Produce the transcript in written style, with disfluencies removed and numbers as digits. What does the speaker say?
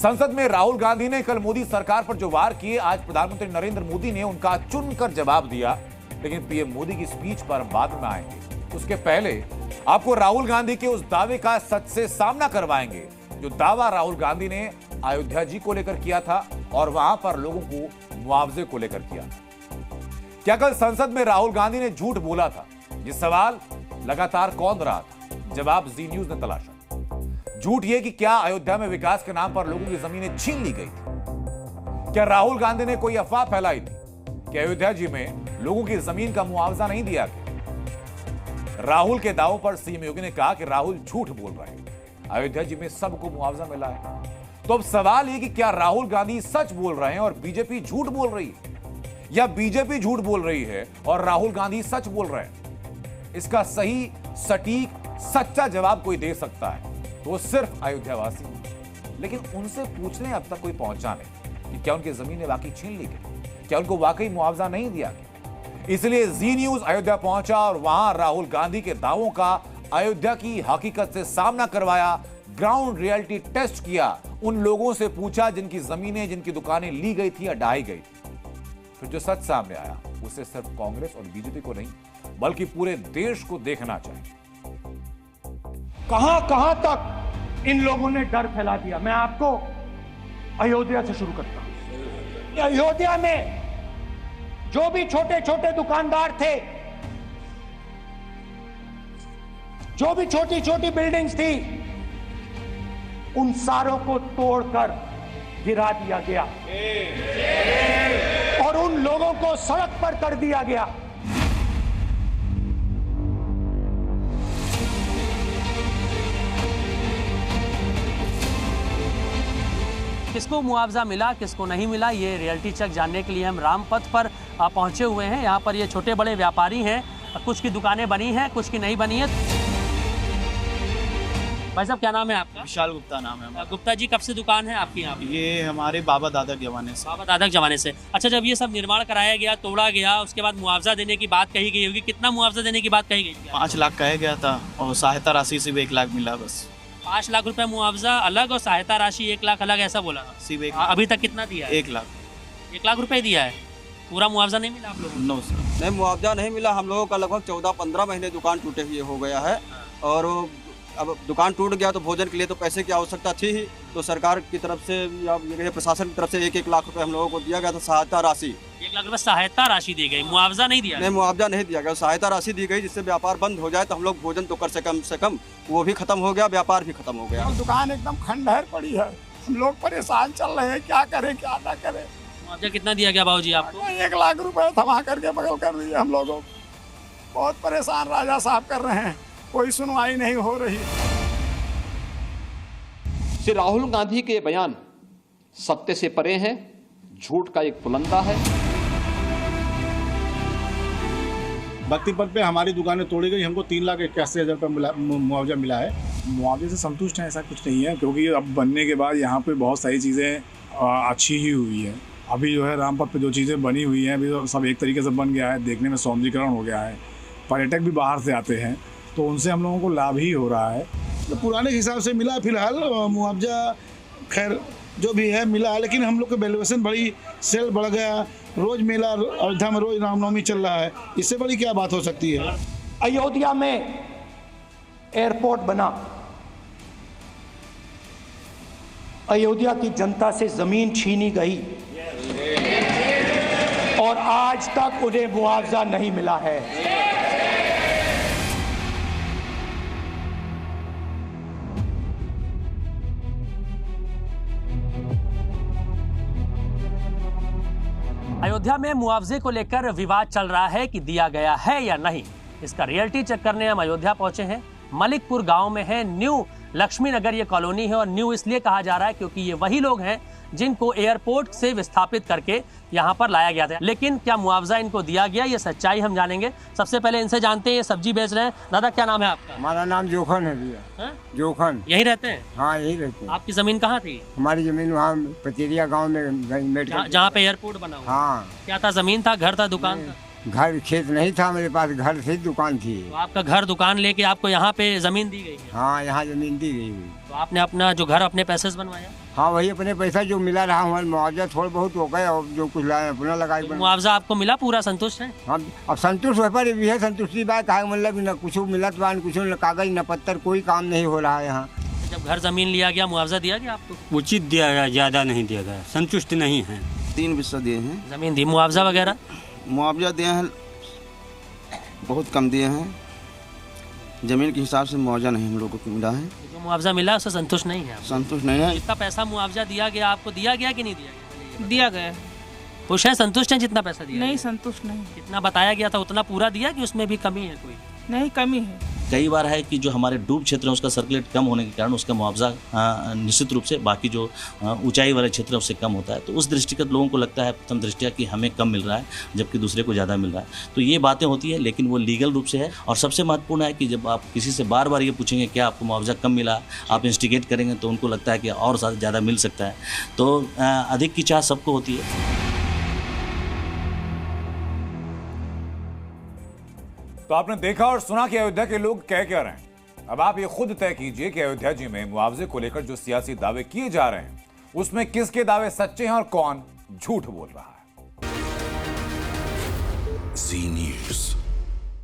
संसद में राहुल गांधी ने कल मोदी सरकार पर जो वार किए, आज प्रधानमंत्री नरेंद्र मोदी ने उनका चुनकर जवाब दिया। लेकिन पीएम मोदी की स्पीच पर बाद में आएंगे। उसके पहले आपको राहुल गांधी के उस दावे का सच से सामना करवाएंगे जो दावा राहुल गांधी ने अयोध्या जी को लेकर किया था और वहां पर लोगों को मुआवजे को लेकर किया। क्या कल संसद में राहुल गांधी ने झूठ बोला था? ये सवाल लगातार कौंध रहा था। जवाब जी न्यूज ने तलाशा। झूठ ये कि क्या अयोध्या में विकास के नाम पर लोगों की जमीनें छीन ली गई थी? क्या राहुल गांधी ने कोई अफवाह फैलाई थी कि अयोध्या जी में लोगों की जमीन का मुआवजा नहीं दिया गया? राहुल के दावों पर सीएम योगी ने कहा कि राहुल झूठ बोल रहे हैं, अयोध्या जी में सबको मुआवजा मिला है। तो अब सवाल ये कि क्या राहुल गांधी सच बोल रहे हैं और बीजेपी झूठ बोल रही है, या बीजेपी झूठ बोल रही है और राहुल गांधी सच बोल रहे हैं? इसका सही, सटीक, सच्चा जवाब कोई दे सकता है तो वो सिर्फ अयोध्यावासी। लेकिन उनसे पूछने अब तक कोई पहुंचा नहीं कि क्या उनकी जमीनें वाकई छीन ली गई, क्या उनको वाकई मुआवजा नहीं दिया गया। इसलिए जी न्यूज अयोध्या पहुंचा और वहां राहुल गांधी के दावों का अयोध्या की हकीकत से सामना करवाया, ग्राउंड रियलिटी टेस्ट किया, उन लोगों से पूछा जिनकी जमीनें, जिनकी दुकानें ली गई थी या ढाई गई थी। फिर जो सच सामने आया उसे सिर्फ कांग्रेस और बीजेपी को नहीं बल्कि पूरे देश को देखना चाहिए। कहां कहां तक इन लोगों ने डर फैला दिया। मैं आपको अयोध्या से शुरू करता हूं। अयोध्या में जो भी छोटे छोटे दुकानदार थे, जो भी छोटी छोटी बिल्डिंग्स थी, उन सारों को तोड़कर गिरा दिया गया और उन लोगों को सड़क पर कर दिया गया। किसको मुआवजा मिला, किसको नहीं मिला, ये रियलिटी चेक जानने के लिए हम रामपथ पर पहुंचे हुए हैं। यहाँ पर ये छोटे बड़े व्यापारी हैं, कुछ की दुकानें बनी हैं, कुछ की नहीं बनी है। भाई साहब, क्या नाम है आपका? विशाल गुप्ता नाम है हमारा। गुप्ता जी, कब से दुकान है आपकी यहाँ पे? ये हमारे बाबा दादा के जमाने से। बाबा दादा के जमाने से। अच्छा, जब ये सब निर्माण कराया गया, तोड़ा गया, उसके बाद मुआवजा देने की बात कही गई होगी। कितना मुआवजा देने की बात कही गई थी? 5 लाख कहा गया था और सहायता राशि सिर्फ 1 लाख मिला बस। 5 लाख रुपए मुआवजा अलग और सहायता राशि 1 लाख अलग, ऐसा बोला? सिर्फ 1 लाख। अभी तक कितना दिया है? 1 लाख। 1 लाख रुपए दिया है, पूरा मुआवजा नहीं मिला आप लोगों को? नो सर, नहीं, मुआवजा नहीं मिला। हम लोगों का लगभग 14-15 महीने दुकान टूटे हुए हो गया है और अब दुकान टूट गया तो भोजन के लिए तो पैसे की आवश्यकता थी ही। तो सरकार की तरफ से या ये प्रशासन की तरफ से 1-1 लाख रुपए हम लोगों को दिया गया था सहायता राशि। 1 लाख रुपए सहायता राशि दी गई, मुआवजा नहीं दिया? नहीं, मुआवजा नहीं दिया गया, सहायता राशि दी गई जिससे व्यापार बंद हो जाए तो हम लोग भोजन तो कर से कम वो भी खत्म हो गया, व्यापार भी खत्म हो गया। दुकान एकदम खंडहर पड़ी है, हम लोग परेशान चल रहे हैं, क्या करें क्या ना करें। मुआवजा कितना दिया गया बाबूजी आपको? 1 लाख रुपए थमा करके बगल कर दिए हम लोगों को। बहुत परेशान राजा साहब कर रहे हैं, कोई सुनवाई नहीं हो रही। श्री राहुल गांधी के बयान सत्य से परे हैं, झूठ का एक पुलंदा है। भक्ति पथ पे हमारी दुकानें तोड़ी गई, हमको 3,81,000 रुपये मुआवजा मिला है। मुआवजे से संतुष्ट हैं ऐसा कुछ नहीं है, क्योंकि अब बनने के बाद यहाँ पे बहुत सारी चीज़ें अच्छी ही हुई है। अभी जो है रामपथ पे जो चीज़ें बनी हुई हैं अभी सब एक तरीके से बन गया है, देखने में सौंदर्यीकरण हो गया है। पर्यटक भी बाहर से आते हैं तो उनसे हम लोगों को लाभ ही हो रहा है। तो पुराने हिसाब से मिला फिलहाल मुआवजा, खैर जो भी है मिला, लेकिन हम लोग की वैल्यूएशन बड़ी, सेल बढ़ गया, रोज मेला अयोध्या में, रोज रामनवमी चल रहा है, इससे बड़ी क्या बात हो सकती है? अयोध्या में एयरपोर्ट बना, अयोध्या की जनता से जमीन छीनी गई और आज तक उन्हें मुआवजा नहीं मिला है। अयोध्या में मुआवजे को लेकर विवाद चल रहा है कि दिया गया है या नहीं। इसका रियलिटी चेक करने हम अयोध्या पहुंचे हैं। मलिकपुर गांव में है, न्यू लक्ष्मी नगर ये कॉलोनी है और न्यू इसलिए कहा जा रहा है क्योंकि ये वही लोग हैं जिनको एयरपोर्ट से विस्थापित करके यहाँ पर लाया गया था। लेकिन क्या मुआवजा इनको दिया गया, ये सच्चाई हम जानेंगे। सबसे पहले इनसे जानते हैं, ये सब्जी बेच रहे हैं। दादा, क्या नाम है आपका? हमारा नाम जोखन है भैया। जोखन। यहीं रहते हैं? हाँ, यहीं रहते हैं। आपकी जमीन कहाँ थी? हमारी जमीन वहाँ पचेरिया गाँव में, जहाँ पे एयरपोर्ट बना हुआ? हाँ। क्या था, जमीन था, घर था, दुकान था? घर खेत नहीं था मेरे पास, घर से दुकान थी। तो आपका घर दुकान लेके आपको यहाँ पे जमीन दी गई है? हाँ, यहाँ जमीन दी गई हुई। तो आपने अपना जो घर अपने पैसे से बनवाया? हाँ, वही अपने पैसा जो मिला रहा, हमारे मुआवजा थोड़ा बहुत हो गए और जो कुछ लाए अपना लगाए। तो मुआवजा आपको मिला, पूरा संतुष्ट है? हाँ, अब संतुष्ट हो पर भी है, संतुष्टि बात कहा मतलब न कुछ मिलत बा, न कुछ न कागज न पत्तर, कोई काम नहीं हो रहा है यहाँ। जब घर जमीन लिया गया, मुआवजा दिया गया आपको? उचित दिया गया, ज़्यादा नहीं दिया गया, संतुष्ट नहीं है। 3 विस्सा दिए हैं। जमीन दी, मुआवजा वगैरह? मुआवजा दिए हैं, बहुत कम दिए हैं। जमीन के हिसाब से मुआवजा नहीं हम लोगों को मिला है। जो मुआवजा मिला उससे संतुष्ट नहीं है? संतुष्ट नहीं है। जितना पैसा मुआवजा दिया गया आपको, दिया गया कि नहीं दिया गया? दिया गया। खुश हैं, संतुष्ट हैं जितना पैसा दिया? नहीं, संतुष्ट नहीं। जितना बताया गया था उतना पूरा दिया कि उसमें भी कमी है कोई? नहीं, कमी है। कई बार है कि जो हमारे डूब क्षेत्र है उसका सर्कुलेट कम होने के कारण उसका मुआवजा निश्चित रूप से बाकी जो ऊंचाई वाले क्षेत्र है उससे कम होता है। तो उस दृष्टिगत लोगों को लगता है प्रथम दृष्टिया कि हमें कम मिल रहा है जबकि दूसरे को ज़्यादा मिल रहा है। तो ये बातें होती है, लेकिन वो लीगल रूप से है। और सबसे महत्वपूर्ण है कि जब आप किसी से बार बार ये पूछेंगे क्या आपको मुआवजा कम मिला, आप इंस्टिगेट करेंगे तो उनको लगता है कि और ज़्यादा मिल सकता है। तो अधिक की चाह सबको होती है। तो आपने देखा और सुना कि अयोध्या के लोग कह क्या रहे हैं। अब आप ये खुद तय कीजिए कि अयोध्या जी में मुआवजे को लेकर जो सियासी दावे किए जा रहे हैं उसमें किसके दावे सच्चे हैं और कौन झूठ बोल रहा है। जी न्यूज़।